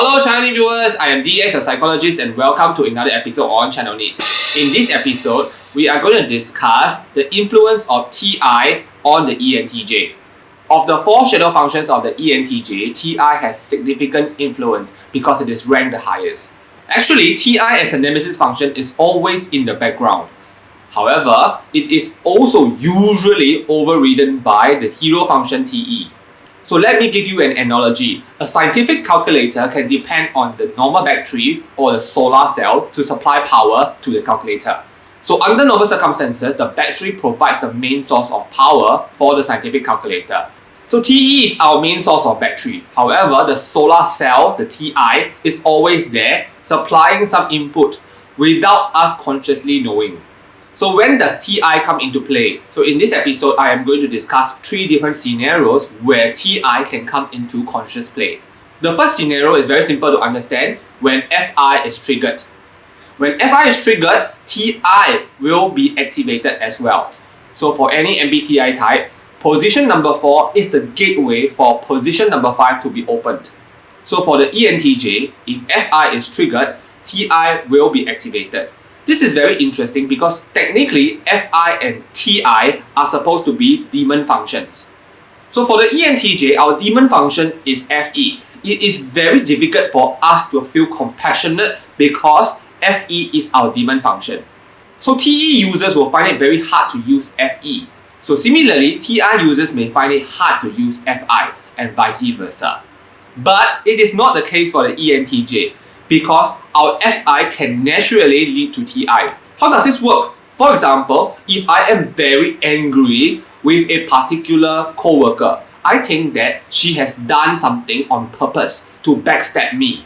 Hello Channel viewers, I am DS, a psychologist, and welcome to another episode on Channel NITT. In this episode, we are going to discuss the influence of TI on the ENTJ. Of the 4 shadow functions of the ENTJ, TI has significant influence because it is ranked the highest. Actually, TI as a nemesis function is always in the background. However, it is also usually overridden by the hero function TE. So let me give you an analogy. A scientific calculator can depend on the normal battery or the solar cell to supply power to the calculator. So under normal circumstances, the battery provides the main source of power for the scientific calculator. So TE is our main source of battery. However, the solar cell, the TI, is always there, supplying some input without us consciously knowing. So when does TI come into play? So in this episode, I am going to discuss 3 different scenarios where TI can come into conscious play. The first scenario is very simple to understand: when FI is triggered. When FI is triggered, TI will be activated as well. So for any MBTI type, position number 4 is the gateway for position number 5 to be opened. So for the ENTJ, if FI is triggered, TI will be activated. This is very interesting because technically FI and TI are supposed to be demon functions. So for the ENTJ, our demon function is FE. It is very difficult for us to feel compassionate because FE is our demon function. So TE users will find it very hard to use FE. So similarly, TI users may find it hard to use FI and vice versa. But it is not the case for the ENTJ, because our FI can naturally lead to TI. How does this work? For example, if I am very angry with a particular co-worker, I think that she has done something on purpose to backstab me.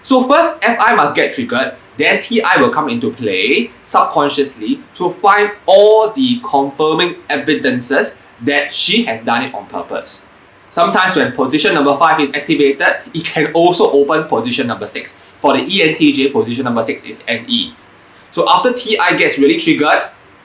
So first, FI must get triggered, then TI will come into play subconsciously to find all the confirming evidences that she has done it on purpose. Sometimes when position number 5 is activated, it can also open position number 6. For the ENTJ, position number 6 is NE. So after TI gets really triggered,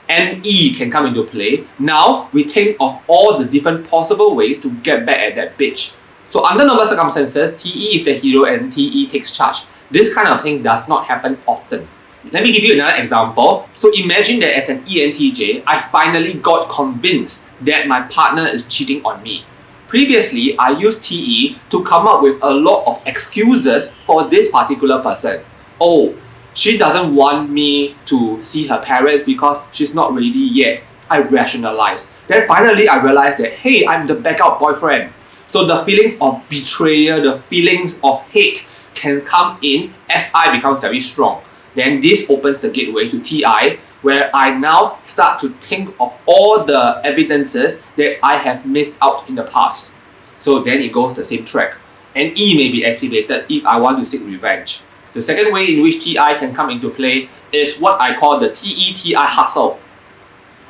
NE can come into play. Now we think of all the different possible ways to get back at that bitch. So under normal circumstances, TE is the hero and TE takes charge. This kind of thing does not happen often. Let me give you another example. So imagine that as an ENTJ, I finally got convinced that my partner is cheating on me. Previously, I used TE to come up with a lot of excuses for this particular person. Oh, she doesn't want me to see her parents because she's not ready yet. I rationalized. Then finally, I realized that, hey, I'm the backup boyfriend. So the feelings of betrayal, the feelings of hate can come in. FI becomes very strong. Then this opens the gateway to TI, where I now start to think of all the evidences that I have missed out in the past. So then it goes the same track. And E may be activated if I want to seek revenge. The second way in which TI can come into play is what I call the TETI hustle.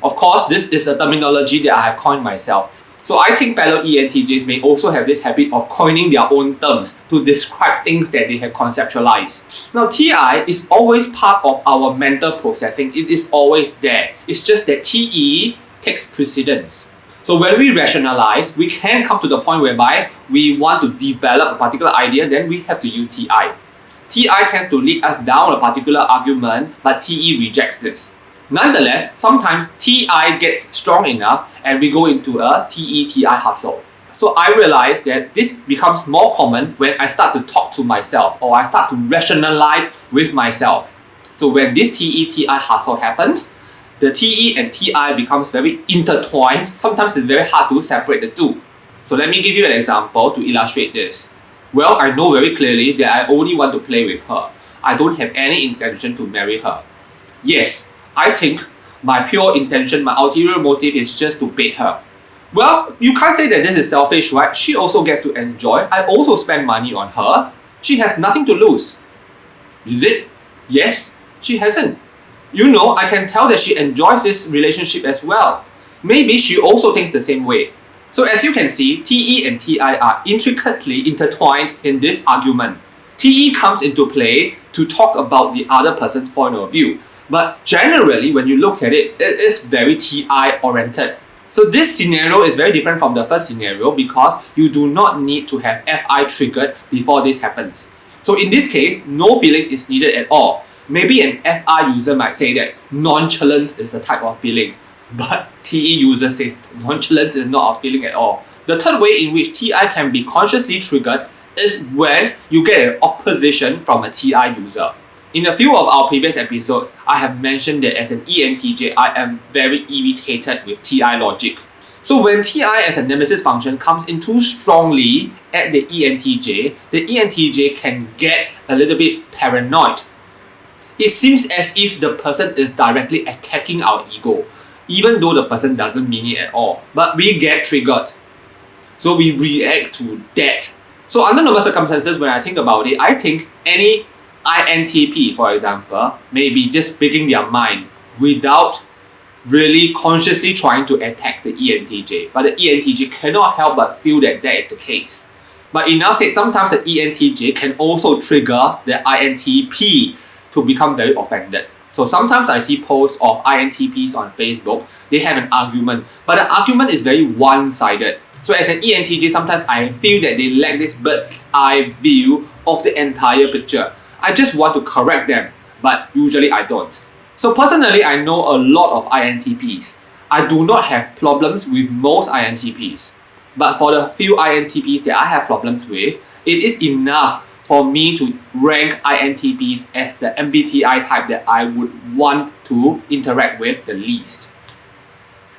Of course, this is a terminology that I have coined myself. So I think fellow ENTJs may also have this habit of coining their own terms to describe things that they have conceptualized. Now TI is always part of our mental processing. It is always there. It's just that TE takes precedence. So when we rationalize, we can come to the point whereby we want to develop a particular idea, then we have to use TI. TI tends to lead us down a particular argument, but TE rejects this. Nonetheless, sometimes TI gets strong enough and we go into a TETI hustle. So I realize that this becomes more common when I start to talk to myself or I start to rationalize with myself. So when this TETI hustle happens, the TE and TI becomes very intertwined. Sometimes it's very hard to separate the two. So let me give you an example to illustrate this. Well, I know very clearly that I only want to play with her. I don't have any intention to marry her. Yes, I think my pure intention, my ulterior motive is just to bait her. Well, you can't say that this is selfish, right? She also gets to enjoy. I also spend money on her. She has nothing to lose. Is it? Yes, she hasn't. You know, I can tell that she enjoys this relationship as well. Maybe she also thinks the same way. So as you can see, TE and TI are intricately intertwined in this argument. TE comes into play to talk about the other person's point of view. But generally, when you look at it, it is very TI oriented. So this scenario is very different from the first scenario because you do not need to have FI triggered before this happens. So in this case, no feeling is needed at all. Maybe an FR user might say that nonchalance is a type of feeling, but TE user says nonchalance is not a feeling at all. The third way in which TI can be consciously triggered is when you get an opposition from a TI user. In a few of our previous episodes, I have mentioned that as an ENTJ, I am very irritated with TI logic. So when TI as a nemesis function comes in too strongly at the ENTJ can get a little bit paranoid. It seems as if the person is directly attacking our ego, even though the person doesn't mean it at all. But we get triggered. So we react to that. So under normal circumstances, when I think about it, I think any INTP, for example, may be just speaking their mind without really consciously trying to attack the ENTJ. But the ENTJ cannot help but feel that that is the case. But enough said, sometimes the ENTJ can also trigger the INTP to become very offended. So sometimes I see posts of INTPs on Facebook, they have an argument, but the argument is very one-sided. So as an ENTJ, sometimes I feel that they lack this bird's eye view of the entire picture. I just want to correct them, but usually I don't. So personally, I know a lot of INTPs. I do not have problems with most INTPs. But for the few INTPs that I have problems with, it is enough for me to rank INTPs as the MBTI type that I would want to interact with the least.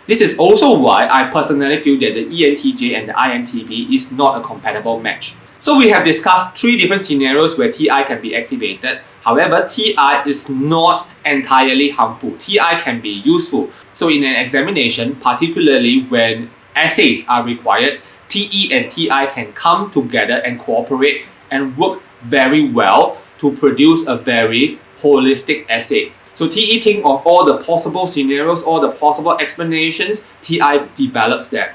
This is also why I personally feel that the ENTJ and the INTP is not a compatible match. So we have discussed 3 different scenarios where TI can be activated. However, TI is not entirely harmful. TI can be useful. So in an examination, particularly when essays are required, TE and TI can come together and cooperate and work very well to produce a very holistic essay. So TE think of all the possible scenarios, all the possible explanations, TI develops them.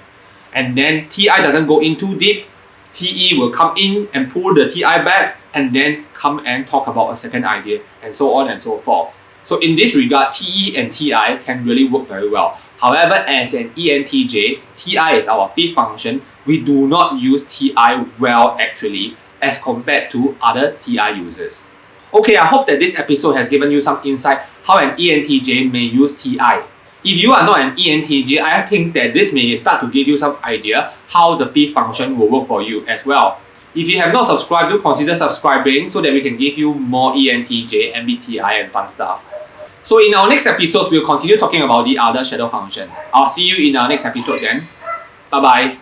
And then TI doesn't go in too deep, TE will come in and pull the TI back and then come and talk about a second idea and so on and so forth. So in this regard, TE and TI can really work very well. However, as an ENTJ, TI is our 5th function. We do not use TI well actually as compared to other TI users. Okay, I hope that this episode has given you some insight how an ENTJ may use TI. If you are not an ENTJ, I think that this may start to give you some idea how the 5th function will work for you as well. If you have not subscribed, do consider subscribing so that we can give you more ENTJ, MBTI and fun stuff. So in our next episodes, we'll continue talking about the other shadow functions. I'll see you in our next episode then. Bye bye.